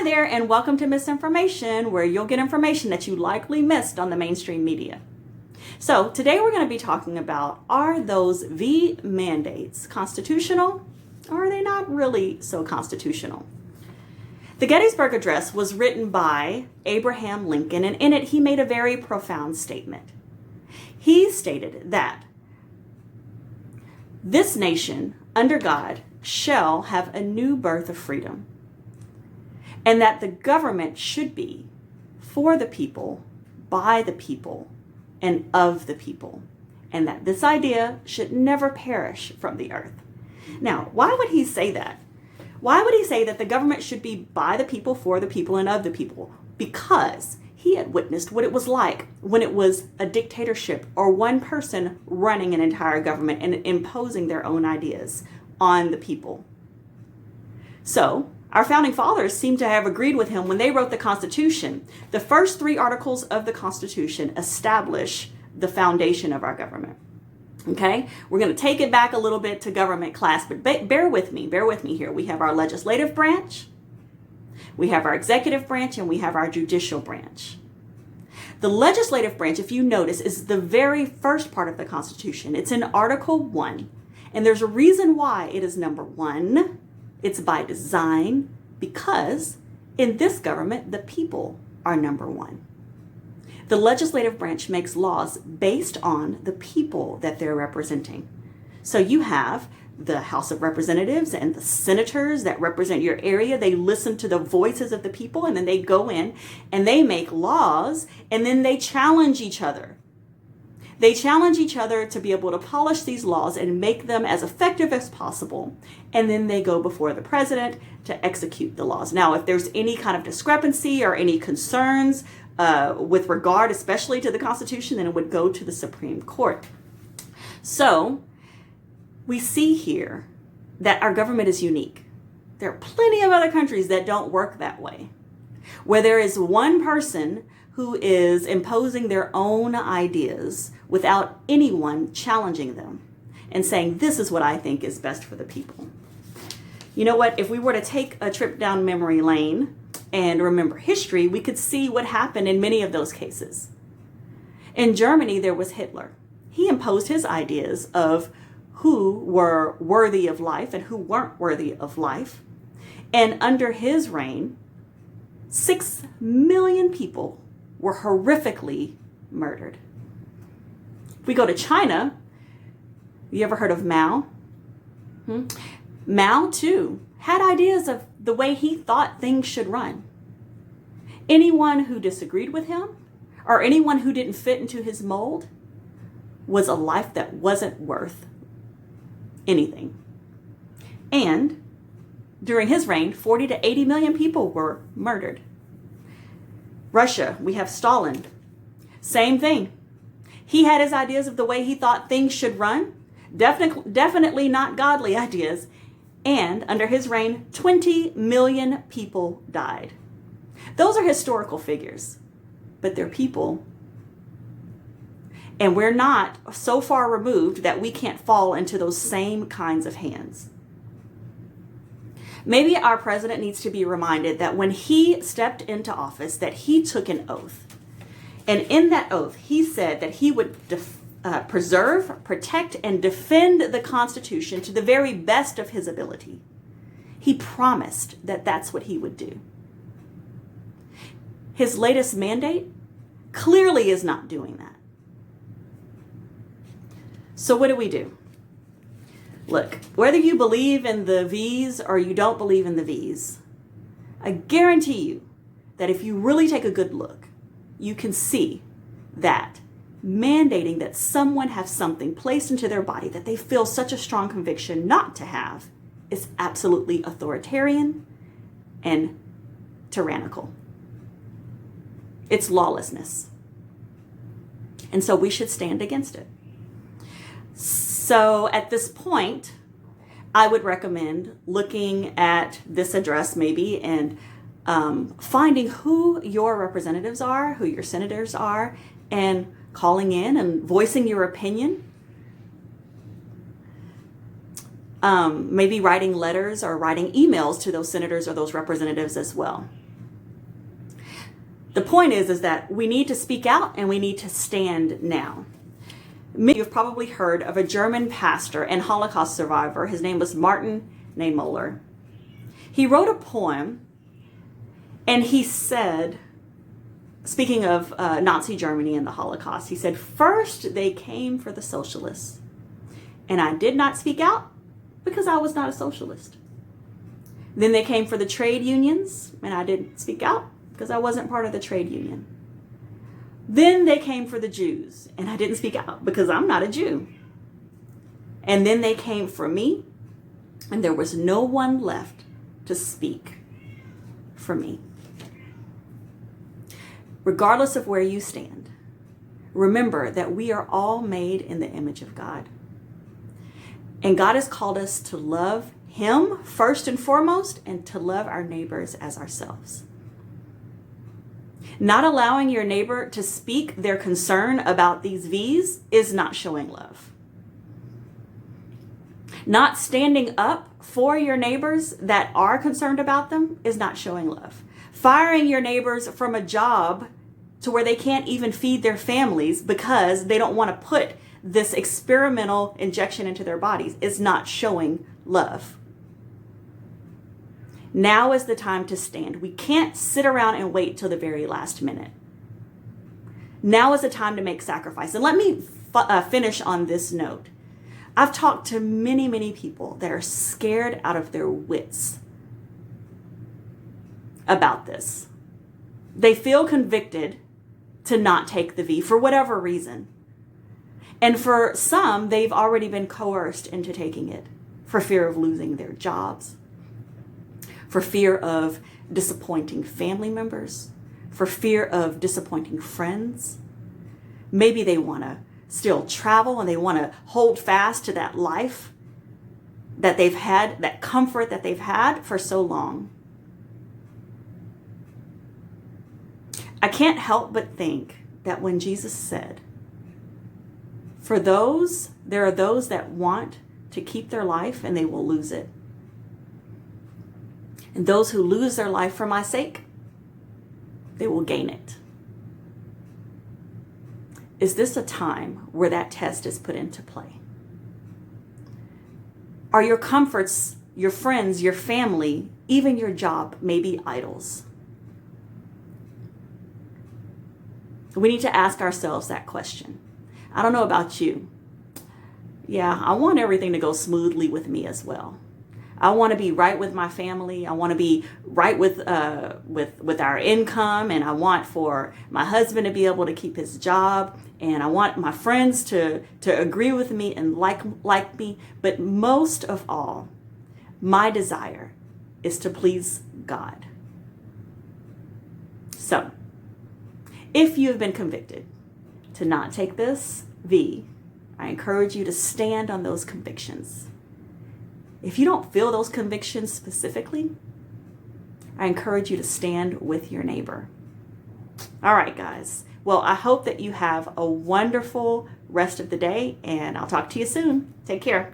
there, and welcome to Misinformation, where you'll get information that you likely missed on the mainstream media. So today we're going to be talking about, are those V mandates constitutional, or are they not really so constitutional? The Gettysburg Address was written by Abraham Lincoln, and in it he made a very profound statement. He stated that this nation, under God, shall have a new birth of freedom, and that the government should be for the people, by the people, and of the people, and that this idea should never perish from the earth. Now, why would he say that? Why would he say that the government should be by the people, for the people, and of the people? Because he had witnessed what it was like when it was a dictatorship or one person running an entire government and imposing their own ideas on the people. So, our founding fathers seem to have agreed with him when they wrote the Constitution. The first 3 articles of the Constitution establish the foundation of our government. Okay, we're going to take it back a little bit to government class, but bear with me here. We have our legislative branch, we have our executive branch, and we have our judicial branch. The legislative branch, if you notice, is the very first part of the Constitution. It's in Article 1, and there's a reason why it is number 1. It's by design, because in this government, the people are number 1. The legislative branch makes laws based on the people that they're representing. So you have the House of Representatives and the senators that represent your area. They listen to the voices of the people, and then they go in and they make laws, and then they challenge each other. They challenge each other to be able to polish these laws and make them as effective as possible. And then they go before the president to execute the laws. Now, if there's any kind of discrepancy or any concerns with regard especially to the Constitution, then it would go to the Supreme Court. So we see here that our government is unique. There are plenty of other countries that don't work that way, where there is one person who is imposing their own ideas without anyone challenging them and saying, this is what I think is best for the people. You know what? If we were to take a trip down memory lane and remember history, we could see what happened in many of those cases. In Germany, there was Hitler. He imposed his ideas of who were worthy of life and who weren't worthy of life. And under his reign, 6 million people were horrifically murdered. If we go to China, you ever heard of Mao? Mao, too, had ideas of the way he thought things should run. Anyone who disagreed with him or anyone who didn't fit into his mold was a life that wasn't worth anything. And during his reign, 40 to 80 million people were murdered. Russia, we have Stalin. Same thing. He had his ideas of the way he thought things should run. Definitely not godly ideas. And under his reign, 20 million people died. Those are historical figures, but they're people. And we're not so far removed that we can't fall into those same kinds of hands. Maybe our president needs to be reminded that when he stepped into office, that he took an oath. And in that oath, he said that he would preserve, protect, and defend the Constitution to the very best of his ability. He promised that that's what he would do. His latest mandate clearly is not doing that. So what do? Look, whether you believe in the V's or you don't believe in the V's, I guarantee you that if you really take a good look, you can see that mandating that someone have something placed into their body that they feel such a strong conviction not to have is absolutely authoritarian and tyrannical. It's lawlessness. And so we should stand against it. So at this point, I would recommend looking at this address maybe and finding who your representatives are, who your senators are, and calling in and voicing your opinion. Maybe writing letters or writing emails to those senators or those representatives as well. The point is that we need to speak out and we need to stand now. Many of you have probably heard of a German pastor and Holocaust survivor. His name was Martin Niemöller. He wrote a poem and he said, speaking of Nazi Germany and the Holocaust, he said, "First they came for the socialists, and I did not speak out because I was not a socialist. Then they came for the trade unions, and I didn't speak out because I wasn't part of the trade union. Then they came for the Jews, and I didn't speak out because I'm not a Jew. And then they came for me, and there was no one left to speak for me." Regardless of where you stand, remember that we are all made in the image of God. And God has called us to love Him first and foremost, and to love our neighbors as ourselves. Not allowing your neighbor to speak their concern about these V's is not showing love. Not standing up for your neighbors that are concerned about them is not showing love. Firing your neighbors from a job to where they can't even feed their families because they don't want to put this experimental injection into their bodies is not showing love. Now is the time to stand. We can't sit around and wait till the very last minute. Now is the time to make sacrifice. And let me finish on this note. I've talked to many, many people that are scared out of their wits about this. They feel convicted to not take the V for whatever reason. And for some, they've already been coerced into taking it for fear of losing their jobs, for fear of disappointing family members, for fear of disappointing friends. Maybe they want to still travel and they want to hold fast to that life that they've had, that comfort that they've had for so long. I can't help but think that when Jesus said, there are those that want to keep their life and they will lose it. And those who lose their life for my sake, they will gain it. Is this a time where that test is put into play? Are your comforts, your friends, your family, even your job maybe idols? We need to ask ourselves that question. I don't know about you. Yeah, I want everything to go smoothly with me as well. I want to be right with my family. I want to be right with our income, and I want for my husband to be able to keep his job, and I want my friends to agree with me and like me. But most of all, my desire is to please God. So, if you have been convicted to not take this V, I encourage you to stand on those convictions. If you don't feel those convictions specifically, I encourage you to stand with your neighbor. All right, guys. Well, I hope that you have a wonderful rest of the day, and I'll talk to you soon. Take care.